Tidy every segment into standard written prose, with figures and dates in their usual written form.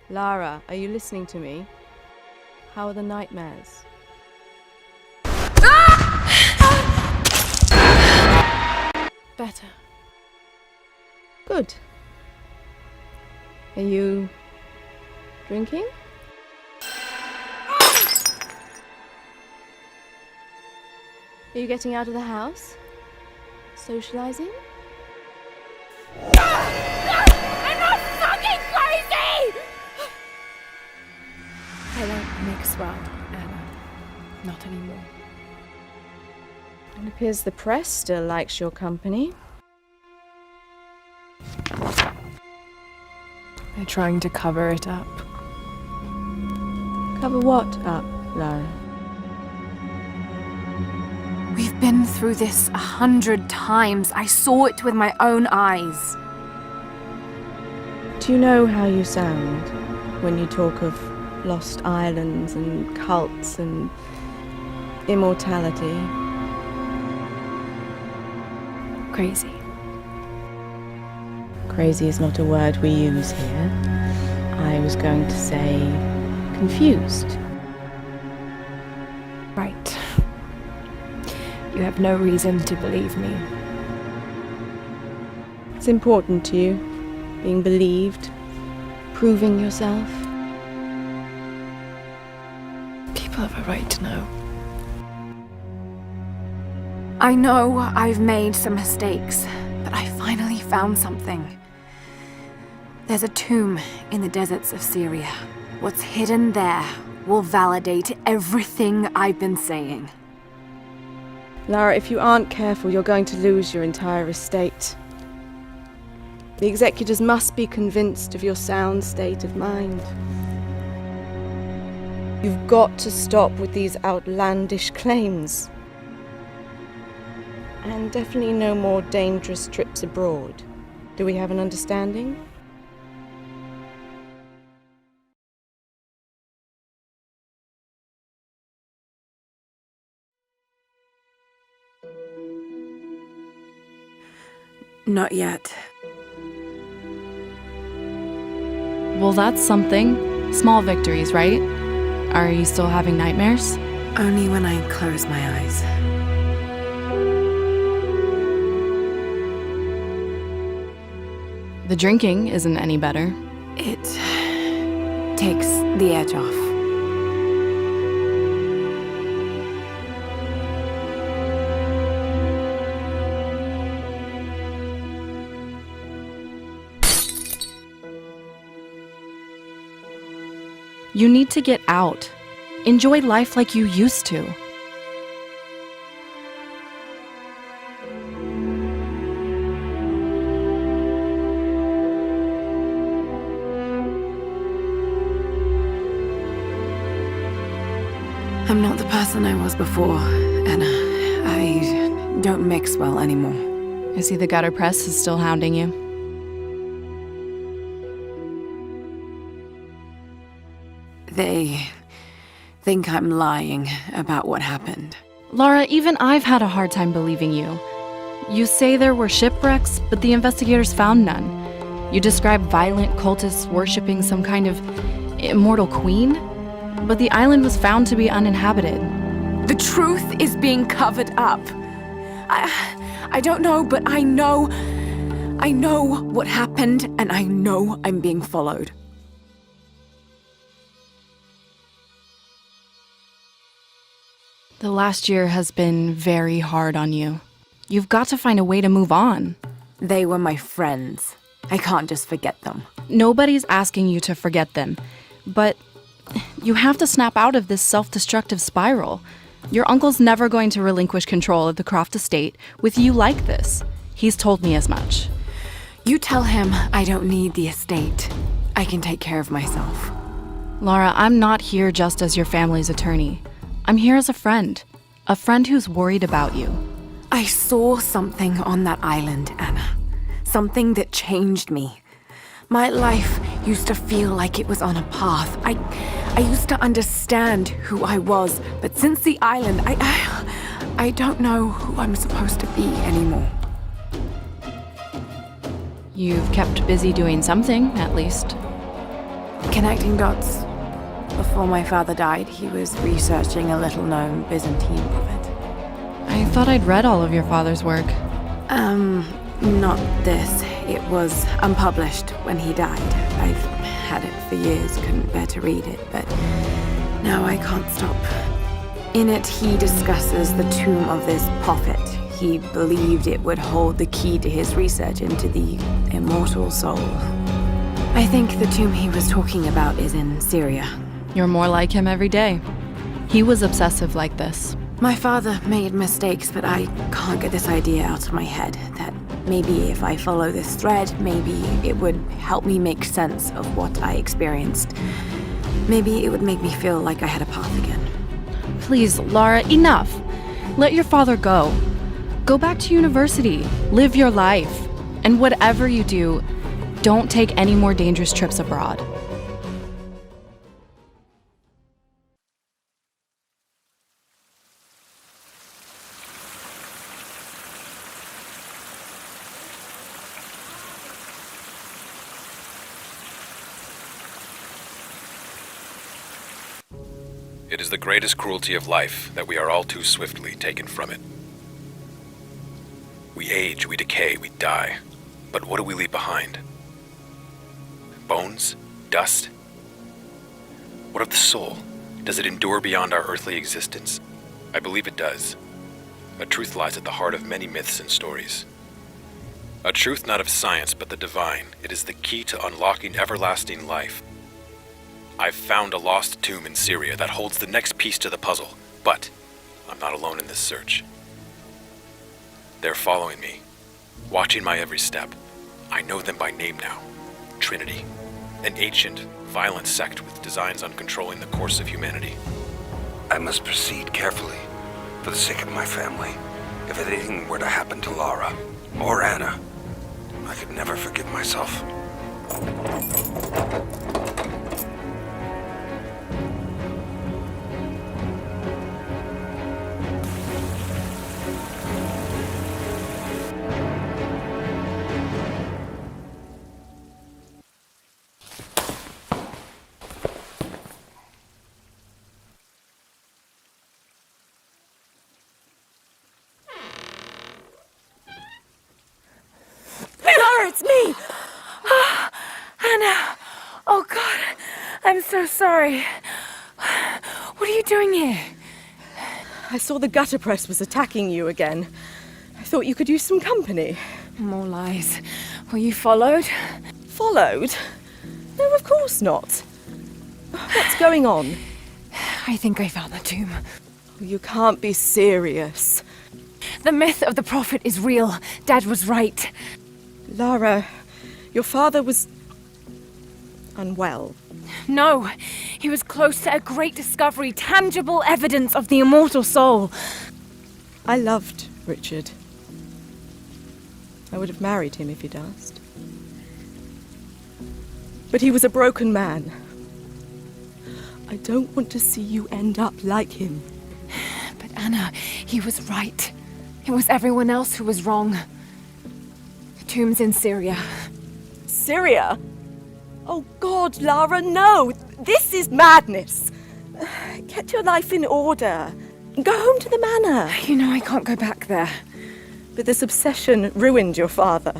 Lara, are you listening to me? How are the nightmares? Better. Good. Are you drinking? Are you getting out of the house? Socializing? I'm not fucking crazy! I don't mix well, Anna. Not anymore. It appears the press still likes your company. They're trying to cover it up. Cover what up, Lara? We've been through this 100 times. I saw it with my own eyes. Do you know how you sound when you talk of lost islands and cults and immortality? Crazy. Crazy is not a word we use here. I was going to say confused. Right. You have no reason to believe me. It's important to you, being believed, proving yourself. People have a right to know. I know I've made some mistakes, but I finally found something. There's a tomb in the deserts of Syria. What's hidden there will validate everything I've been saying. Lara, if you aren't careful, you're going to lose your entire estate. The executors must be convinced of your sound state of mind. You've got to stop with these outlandish claims. And definitely no more dangerous trips abroad. Do we have an understanding? Not yet. Well, that's something. Small victories, right? Are you still having nightmares? Only when I close my eyes. The drinking isn't any better. It takes the edge off. You need to get out. Enjoy life like you used to. I'm not the person I was before, Anna. I don't mix well anymore. I see the gutter press is still hounding you. They think I'm lying about what happened. Lara, even I've had a hard time believing you. You say there were shipwrecks, but the investigators found none. You describe violent cultists worshipping some kind of immortal queen, but the island was found to be uninhabited. The truth is being covered up. I don't know, but I know what happened, and I know I'm being followed. The last year has been very hard on you. You've got to find a way to move on. They were my friends. I can't just forget them. Nobody's asking you to forget them, but you have to snap out of this self-destructive spiral. Your uncle's never going to relinquish control of the Croft estate with you like this. He's told me as much. You tell him I don't need the estate. I can take care of myself. Lara, I'm not here just as your family's attorney. I'm here as a friend who's worried about you. I saw something on that island, Anna. Something that changed me. My life used to feel like it was on a path. I used to understand who I was, but since the island, I don't know who I'm supposed to be anymore. You've kept busy doing something, at least. Connecting dots. Before my father died, he was researching a little-known Byzantine prophet. I thought I'd read all of your father's work. Not this. It was unpublished when he died. I've had it for years, couldn't bear to read it, but now I can't stop. In it, he discusses the tomb of this prophet. He believed it would hold the key to his research into the immortal soul. I think the tomb he was talking about is in Syria. You're more like him every day. He was obsessive like this. My father made mistakes, but I can't get this idea out of my head that maybe if I follow this thread, maybe it would help me make sense of what I experienced. Maybe it would make me feel like I had a path again. Please, Lara, enough. Let your father go. Go back to university. Live your life. And whatever you do, don't take any more dangerous trips abroad. It is the greatest cruelty of life that we are all too swiftly taken from it. We age, we decay, we die. But what do we leave behind? Bones? Dust? What of the soul? Does it endure beyond our earthly existence? I believe it does. A truth lies at the heart of many myths and stories. A truth not of science, but the divine. It is the key to unlocking everlasting life. I've found a lost tomb in Syria that holds the next piece to the puzzle, but I'm not alone in this search. They're following me, watching my every step. I know them by name now. Trinity, an ancient, violent sect with designs on controlling the course of humanity. I must proceed carefully, for the sake of my family. If anything were to happen to Lara, or Anna, I could never forgive myself. It's me! Anna! Oh God, I'm so sorry. What are you doing here? I saw the gutter press was attacking you again. I thought you could use some company. More lies. Were you followed? Followed? No, of course not. What's going on? I think I found the tomb. You can't be serious. The myth of the prophet is real. Dad was right. Lara, your father was unwell. No, he was close to a great discovery, tangible evidence of the immortal soul. I loved Richard. I would have married him if he'd asked. But he was a broken man. I don't want to see you end up like him. But Anna, he was right. It was everyone else who was wrong. The tomb's in Syria. Syria? Oh God, Lara, no! This is madness! Get your life in order. Go home to the manor. You know I can't go back there. But this obsession ruined your father.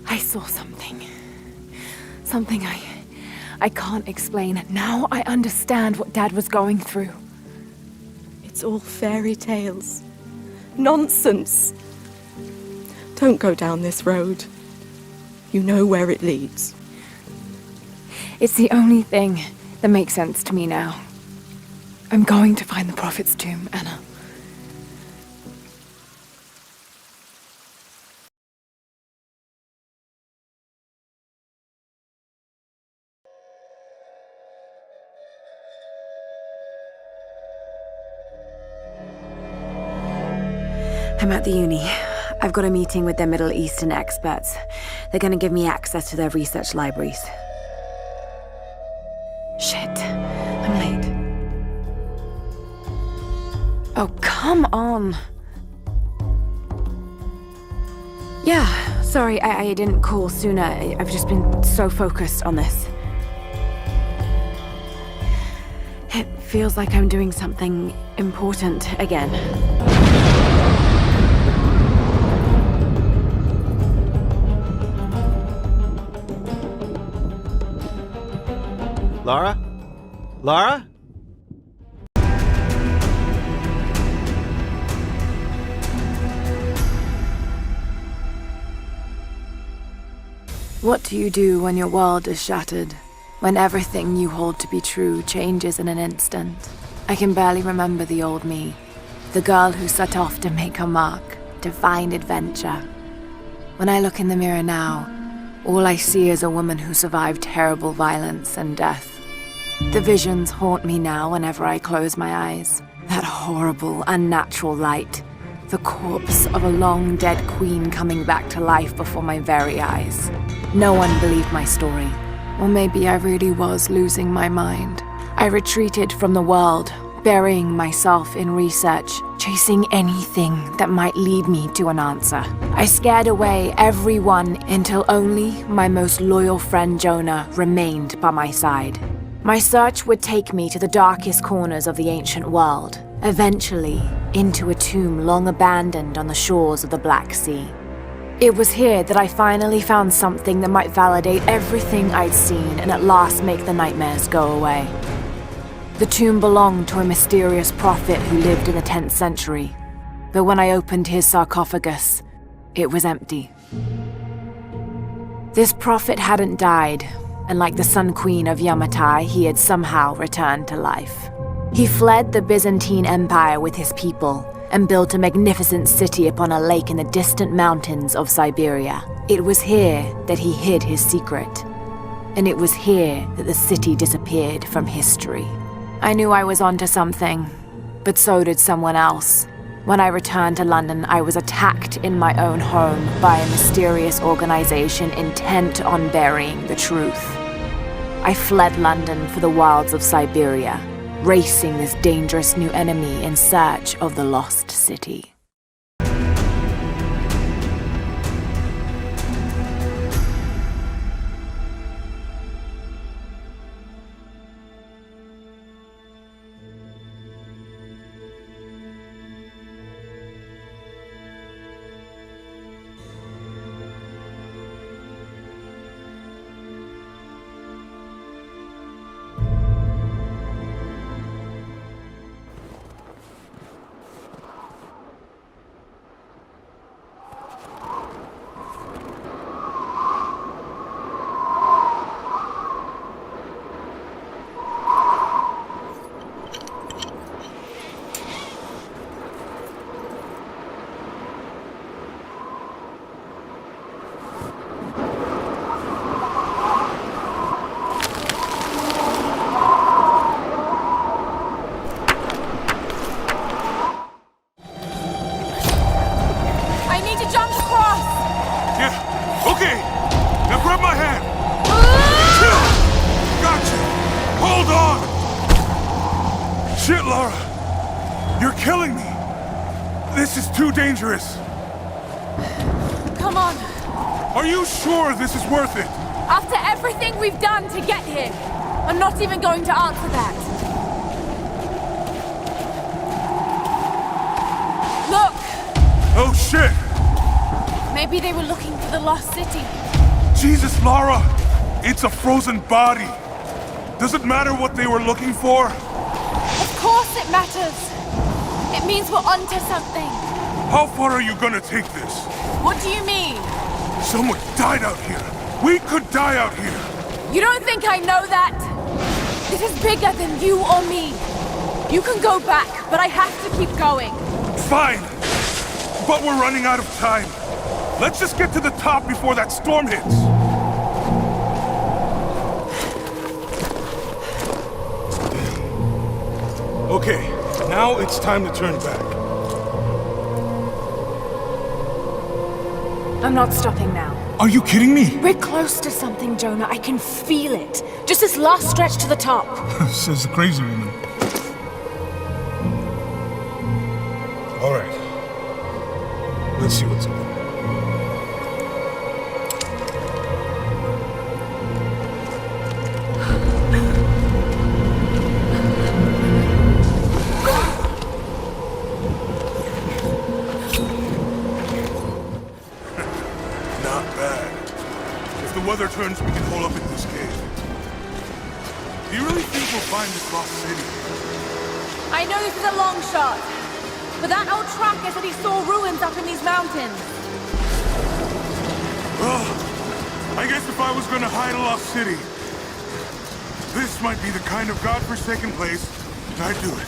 I saw something. Something I can't explain. Now I understand what Dad was going through. It's all fairy tales. Nonsense. Don't go down this road. You know where it leads. It's the only thing that makes sense to me now. I'm going to find the Prophet's tomb, Anna. I'm at the uni. I've got a meeting with their Middle Eastern experts. They're gonna give me access to their research libraries. Shit, I'm late. Oh, come on. Yeah, sorry, I didn't call sooner. I've just been so focused on this. It feels like I'm doing something important again. Lara? Lara? What do you do when your world is shattered? When everything you hold to be true changes in an instant? I can barely remember the old me. The girl who set off to make her mark, to find adventure. When I look in the mirror now, all I see is a woman who survived terrible violence and death. The visions haunt me now whenever I close my eyes. That horrible, unnatural light. The corpse of a long-dead queen coming back to life before my very eyes. No one believed my story. Or maybe I really was losing my mind. I retreated from the world, burying myself in research, chasing anything that might lead me to an answer. I scared away everyone until only my most loyal friend Jonah remained by my side. My search would take me to the darkest corners of the ancient world, eventually into a tomb long abandoned on the shores of the Black Sea. It was here that I finally found something that might validate everything I'd seen and at last make the nightmares go away. The tomb belonged to a mysterious prophet who lived in the 10th century, but when I opened his sarcophagus, it was empty. This prophet hadn't died, and like the Sun Queen of Yamatai, he had somehow returned to life. He fled the Byzantine Empire with his people and built a magnificent city upon a lake in the distant mountains of Siberia. It was here that he hid his secret, and it was here that the city disappeared from history. I knew I was onto something, but so did someone else. When I returned to London, I was attacked in my own home by a mysterious organization intent on burying the truth. I fled London for the wilds of Siberia, racing this dangerous new enemy in search of the lost city. Shit, Lara! You're killing me! This is too dangerous! Come on! Are you sure this is worth it? After everything we've done to get here, I'm not even going to answer that. Look! Oh shit! Maybe they were looking for the lost city. Jesus, Lara! It's a frozen body! Does it matter what they were looking for? Of course it matters! It means we're onto something. How far are you gonna take this? What do you mean? Someone died out here. We could die out here. You don't think I know that? This is bigger than you or me. You can go back, but I have to keep going. Fine. But we're running out of time. Let's just get to the top before that storm hits. Okay, now it's time to turn back. I'm not stopping now. Are you kidding me? We're close to something, Jonah. I can feel it. Just this last stretch to the top. Says the crazy woman. All right. Let's see what's up there. Not bad. If the weather turns, we can hole up in this cave. Do you really think we'll find this lost city? I know this is a long shot, but that old tracker said he saw ruins up in these mountains. Well, I guess if I was gonna hide a lost city, this might be the kind of godforsaken place I'd do it.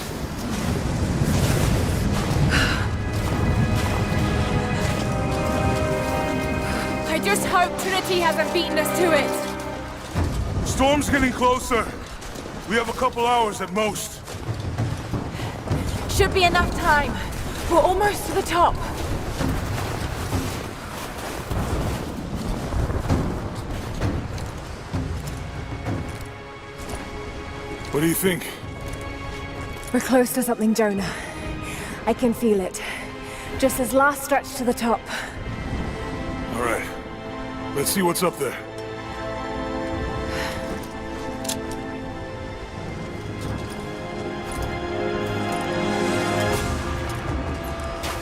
I just hope Trinity hasn't beaten us to it. Storm's getting closer. We have a couple hours at most. Should be enough time. We're almost to the top. What do you think? We're close to something, Jonah. I can feel it. Just this last stretch to the top. All right. Let's see what's up there.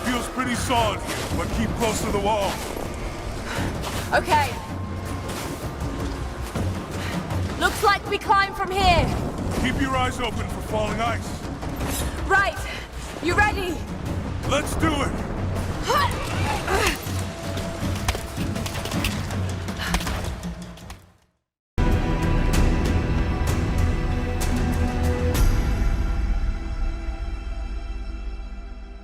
Feels pretty solid here, but keep close to the wall. Okay. Looks like we climb from here. Keep your eyes open for falling ice. Right. You ready? Let's do it!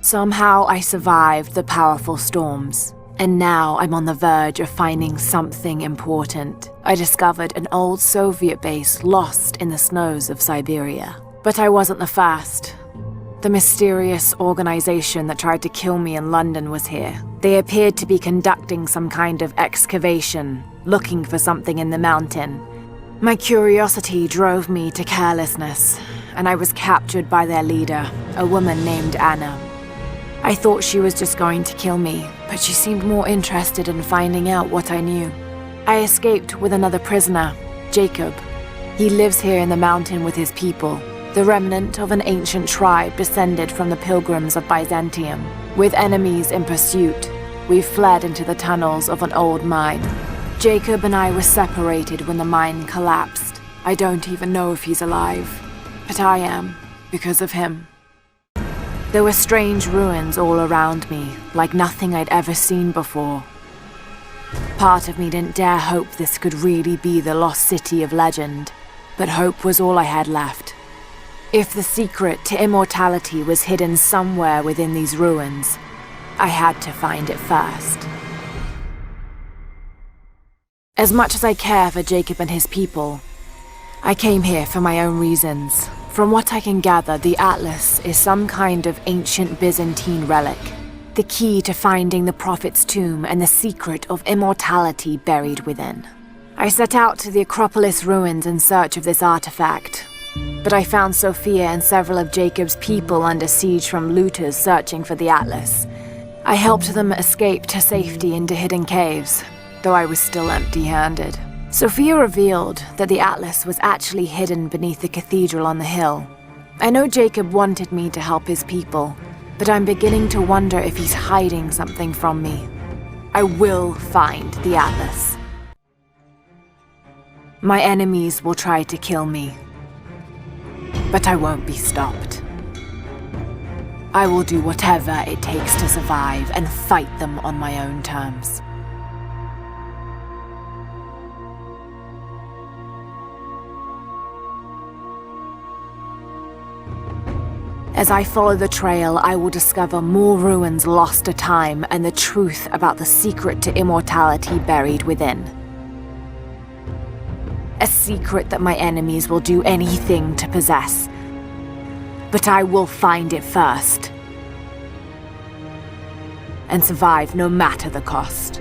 Somehow I survived the powerful storms, and now I'm on the verge of finding something important. I discovered an old Soviet base lost in the snows of Siberia. But I wasn't the first. The mysterious organization that tried to kill me in London was here. They appeared to be conducting some kind of excavation, looking for something in the mountain. My curiosity drove me to carelessness, and I was captured by their leader, a woman named Anna. I thought she was just going to kill me, but she seemed more interested in finding out what I knew. I escaped with another prisoner, Jacob. He lives here in the mountain with his people, the remnant of an ancient tribe descended from the pilgrims of Byzantium. With enemies in pursuit, we fled into the tunnels of an old mine. Jacob and I were separated when the mine collapsed. I don't even know if he's alive, but I am, because of him. There were strange ruins all around me, like nothing I'd ever seen before. Part of me didn't dare hope this could really be the lost city of legend, but hope was all I had left. If the secret to immortality was hidden somewhere within these ruins, I had to find it first. As much as I care for Jacob and his people, I came here for my own reasons. From what I can gather, the Atlas is some kind of ancient Byzantine relic, the key to finding the Prophet's tomb and the secret of immortality buried within. I set out to the Acropolis ruins in search of this artifact, but I found Sophia and several of Jacob's people under siege from looters searching for the Atlas. I helped them escape to safety into hidden caves, though I was still empty-handed. Sophia revealed that the Atlas was actually hidden beneath the cathedral on the hill. I know Jacob wanted me to help his people, but I'm beginning to wonder if he's hiding something from me. I will find the Atlas. My enemies will try to kill me, but I won't be stopped. I will do whatever it takes to survive and fight them on my own terms. As I follow the trail, I will discover more ruins lost to time and the truth about the secret to immortality buried within. A secret that my enemies will do anything to possess. But I will find it first. And survive no matter the cost.